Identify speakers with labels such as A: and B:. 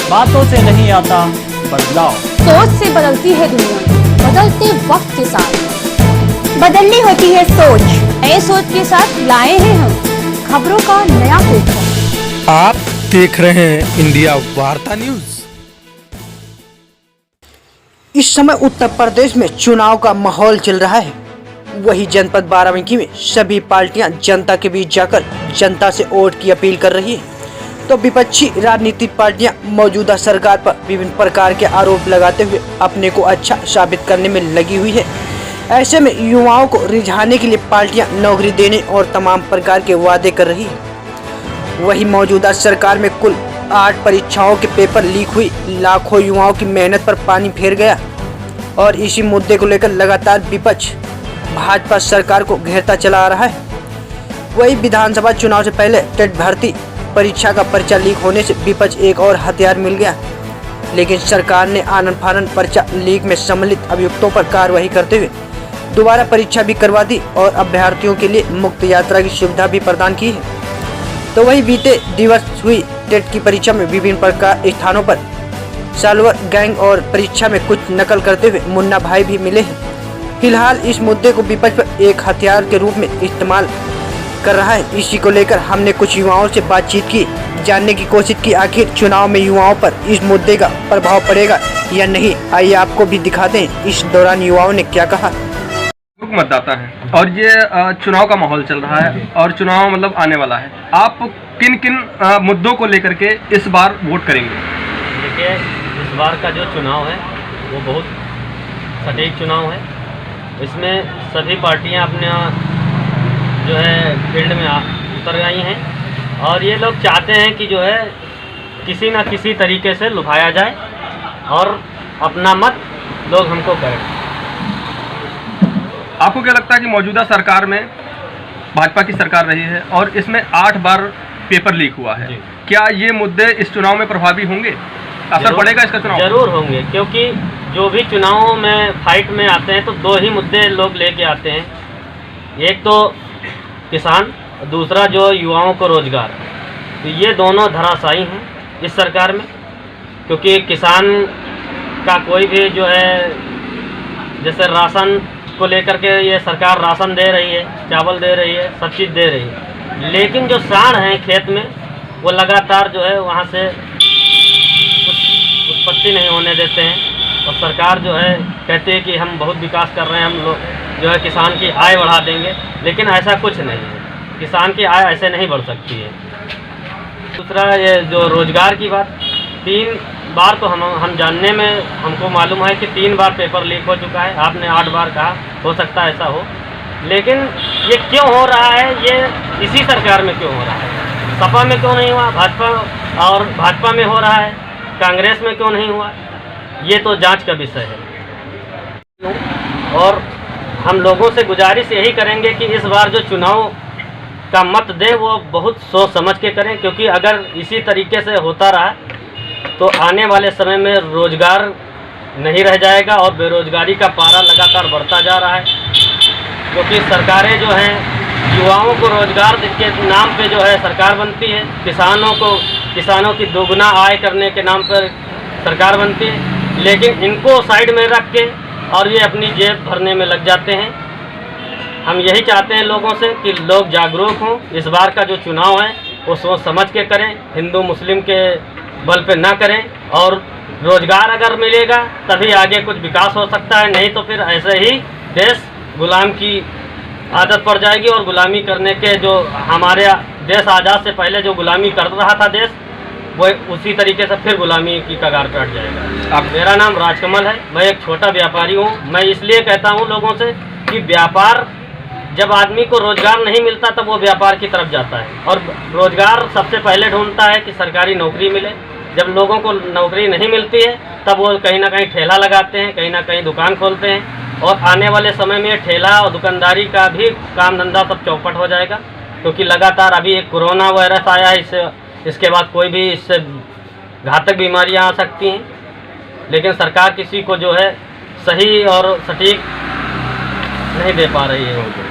A: बातों से नहीं आता बदलाव।
B: सोच से बदलती है दुनिया, बदलते वक्त के साथ बदलनी होती है सोच। नए सोच के साथ लाए हैं हम खबरों का नया पेपर।
C: आप देख रहे हैं इंडिया वार्ता न्यूज।
D: इस समय उत्तर प्रदेश में चुनाव का माहौल चल रहा है। वही जनपद बाराबंकी में सभी पार्टियां जनता के बीच जाकर जनता से वोट की अपील कर रही है, तो विपक्षी राजनीतिक पार्टियां मौजूदा सरकार पर विभिन्न प्रकार के आरोप लगाते हुए अपने को अच्छा साबित करने में लगी हुई है। ऐसे में युवाओं को रिझाने के लिए पार्टियां नौकरी देने और तमाम प्रकार के वादे कर रही है। वही मौजूदा सरकार में कुल 8 परीक्षाओं के पेपर लीक हुई, लाखों युवाओं की मेहनत पर पानी फेर गया और इसी मुद्दे को लेकर लगातार विपक्ष भाजपा सरकार को घेरता चला आ रहा है। वही विधानसभा चुनाव से पहले टेट भर्ती परीक्षा का पर्चा लीक होने से विपक्ष एक और हथियार मिल गया, लेकिन सरकार ने आनन फानन पर्चा लीक में सम्मिलित अभियुक्तों पर कार्रवाई करते हुए दोबारा परीक्षा भी करवा दी और अभ्यर्थियों के लिए मुक्त यात्रा की सुविधा भी प्रदान की है। तो वही बीते दिवस हुई टेट की परीक्षा में विभिन्न प्रकार स्थानों पर साल्वर गैंग और परीक्षा में कुछ नकल करते हुए मुन्ना भाई भी मिले हैं। फिलहाल इस मुद्दे को विपक्ष पर एक हथियार के रूप में इस्तेमाल कर रहा है। इसी को लेकर हमने कुछ युवाओं से बातचीत की, जानने की कोशिश की आखिर चुनाव में युवाओं पर इस मुद्दे का प्रभाव पड़ेगा या नहीं। आइए आपको भी दिखाते हैं इस दौरान युवाओं ने क्या कहा।
E: मतदाता है और ये चुनाव का माहौल चल रहा है और चुनाव मतलब आने वाला है। आप किन किन मुद्दों को लेकर के इस बार वोट करेंगे?
F: देखिए, इस बार का जो चुनाव है वो बहुत सटीक चुनाव है। इसमें सभी पार्टियां अपने जो है फील्ड में उतर गई हैं और ये लोग चाहते हैं कि जो है किसी न किसी तरीके से लुभाया जाए और अपना मत लोग हमको करें।
E: आपको क्या लगता है कि मौजूदा सरकार में भाजपा की सरकार रही है और इसमें 8 बार पेपर लीक हुआ है, क्या ये मुद्दे इस चुनाव में प्रभावी होंगे? असर पड़ेगा इसका चुनाव?
F: जरूर होंगे, क्योंकि जो भी चुनावों में फाइट में आते हैं तो 2 ही मुद्दे लोग लेके आते हैं, एक तो किसान, दूसरा जो युवाओं को रोजगार। तो ये दोनों धराशायी हैं इस सरकार में, क्योंकि किसान का कोई भी जो है जैसे राशन को लेकर के ये सरकार राशन दे रही है, चावल दे रही है, सब चीज़ दे रही है, लेकिन जो सांड हैं खेत में वो लगातार जो है वहाँ से उत्पत्ति नहीं होने देते हैं और सरकार जो है कहती है कि हम बहुत विकास कर रहे हैं, हम लोग जो है किसान की आय बढ़ा देंगे, लेकिन ऐसा कुछ नहीं है। किसान की आय ऐसे नहीं बढ़ सकती है। दूसरा ये जो रोजगार की बात, 3 बार तो हम जानने में हमको मालूम है कि 3 बार पेपर लीक हो चुका है। आपने 8 बार कहा, हो सकता है ऐसा हो, लेकिन ये क्यों हो रहा है? ये इसी सरकार में क्यों हो रहा है? सपा में क्यों नहीं हुआ? भाजपा में हो रहा है, कांग्रेस में क्यों नहीं हुआ? ये तो जांच का विषय है। और हम लोगों से गुजारिश यही करेंगे कि इस बार जो चुनाव का मत दें वो बहुत सोच समझ के करें, क्योंकि अगर इसी तरीके से होता रहा तो आने वाले समय में रोजगार नहीं रह जाएगा और बेरोजगारी का पारा लगातार बढ़ता जा रहा है, क्योंकि सरकारें जो हैं युवाओं को रोजगार के नाम पे जो है सरकार बनती है, किसानों की दोगुना आय करने के नाम पर सरकार बनती है, लेकिन इनको साइड में रख के और ये अपनी जेब भरने में लग जाते हैं। हम यही चाहते हैं लोगों से कि लोग जागरूक हों, इस बार का जो चुनाव है वो सोच समझ के करें, हिंदू मुस्लिम के बल पे ना करें, और रोजगार अगर मिलेगा तभी आगे कुछ विकास हो सकता है, नहीं तो फिर ऐसे ही देश गुलाम की आदत पड़ जाएगी और गुलामी करने के जो हमारे देश आज़ाद से पहले जो गुलामी कर रहा था देश, वो उसी तरीके से फिर गुलामी की कगार पे अट जाएगा। मेरा नाम राजकमल है, मैं एक छोटा व्यापारी हूँ। मैं इसलिए कहता हूँ लोगों से कि व्यापार, जब आदमी को रोजगार नहीं मिलता तब वो व्यापार की तरफ जाता है, और रोजगार सबसे पहले ढूंढता है कि सरकारी नौकरी मिले। जब लोगों को नौकरी नहीं मिलती है तब वो कहीं ना कहीं ठेला लगाते हैं, कहीं ना कहीं दुकान खोलते हैं, और आने वाले समय में ठेला और दुकानदारी का भी काम धंधा सब चौपट हो जाएगा, क्योंकि लगातार अभी एक कोरोना वायरस आया है, इसके बाद कोई भी इससे घातक बीमारियां आ सकती हैं, लेकिन सरकार किसी को जो है सही और सटीक नहीं दे पा रही है।